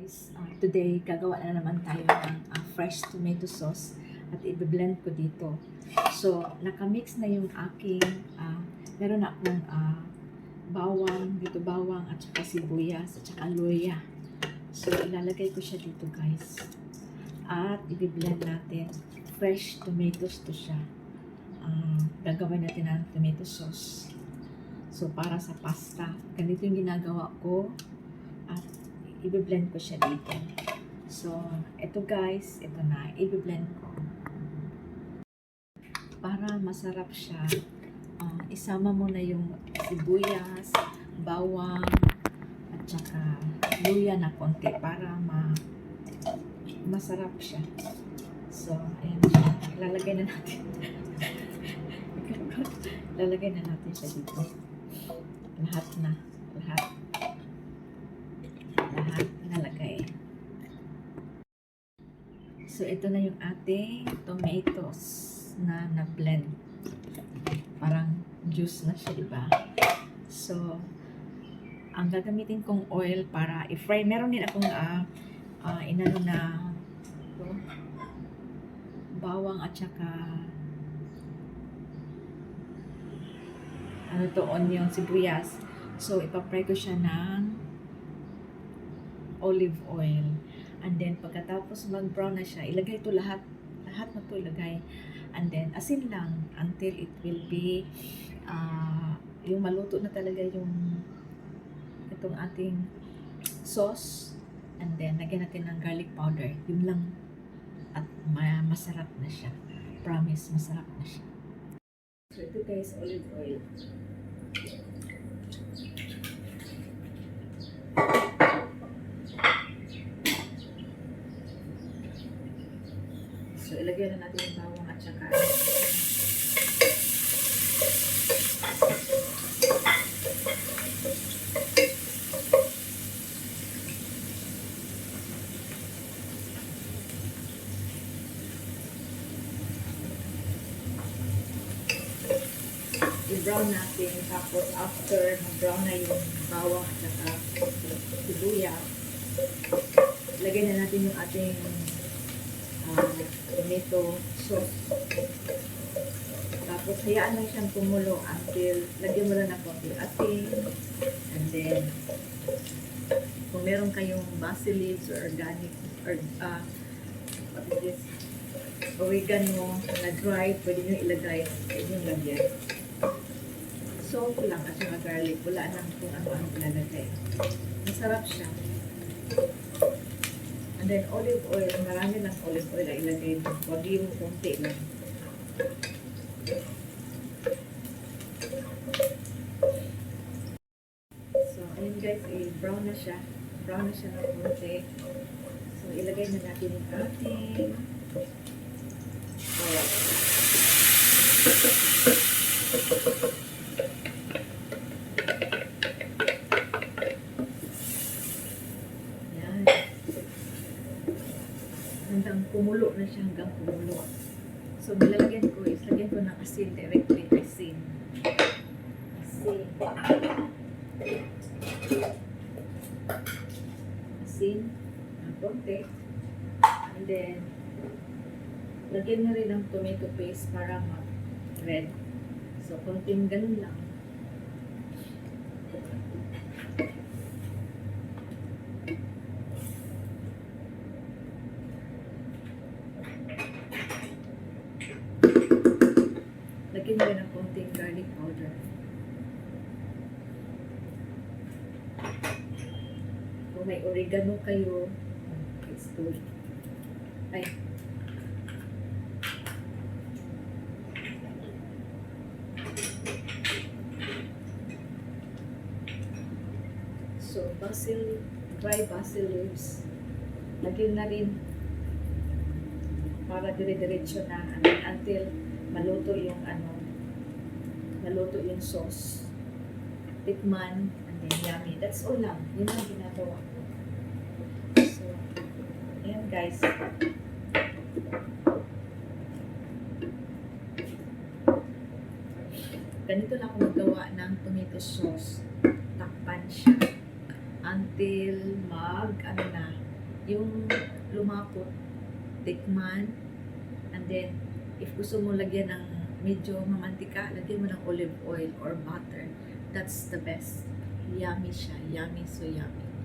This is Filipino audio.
Guys, today gagawa na naman tayo ng fresh tomato sauce at i-blend ko dito. So, nakamix na yung aking, meron na akong bawang, dito bawang at saka sibuyas at saka luya. So, ilalagay ko siya dito guys. At i-blend natin. Fresh tomatoes to siya. Gagawin natin ng tomato sauce. So, para sa pasta. Ganito yung ginagawa ko. At i-blend ko siya dito. So, ito guys, ito na, i-blend ko. Para masarap siya, isama mo na yung sibuyas, bawang, at saka luya na konti para masarap siya. So, ayan siya. Lalagay na natin. Lalagay na natin siya dito. Lahat na. Lahat nalagay. So, ito na yung ating tomatoes na blend. Parang juice na siya, diba? So, ang gagamitin kong oil para i-fry. Meron din akong inano na ito, bawang at saka onion, sibuyas. So, ipapry ko siya ng olive oil. And then, pagkatapos mag-brown na siya, ilagay ito lahat na ito ilagay. And then, asin lang until it will be, yung maluto na talaga yung itong ating sauce. And then, lagyan natin ng garlic powder. Yun lang. At masarap na siya. Promise, masarap na siya. So, ito guys, olive oil. So, ilagay na natin yung bawang at saka i-brown natin. Tapos, after mag-brown na yung bawang at saka sibuyas, ilagay na natin yung ating tomato sauce. Tapos, hayaan lang siyang kumulo until lagyan mo lang ng konting asin. And then, kung meron kayong basil leaves or organic or what is this? Oregano na dry, pwede nyo ilagay. Pwede nyo lagyan. Salt lang at saka garlic. Wala lang kung ano-ano ilalagay. Masarap siya. And then olive oil. Marami lang olive oil na ilagay mo. Huwag yung konti lang. So, ayun guys, brown na siya. Brown na siya ng konti. So, ilagay na natin yung ating oil. Hanggang kumulo na siya, hanggang kumulo. So, nilagyan ko ng asin, directly asin. Asin, ng konti. And then, lagyan na rin ng tomato paste para mag-red. So, konting ganun lang. Lagyan nyo ng konting garlic powder. Kung may oregano kayo, it's good. Ay. So, dry basil leaves. Lagyan na rin para dire-diretso na until maluto yung sauce. Tikman, and then yummy. That's all lang. Yun ang ginagawa ko. So, ayan guys. Ganito lang ako magawa ng tomato sauce. Takpan siya until yung lumapot, tikman, and then, if gusto mo lagyan ng medyo mamantika, lagyan mo ng olive oil or butter. That's the best. Yummy siya. Yummy, so yummy.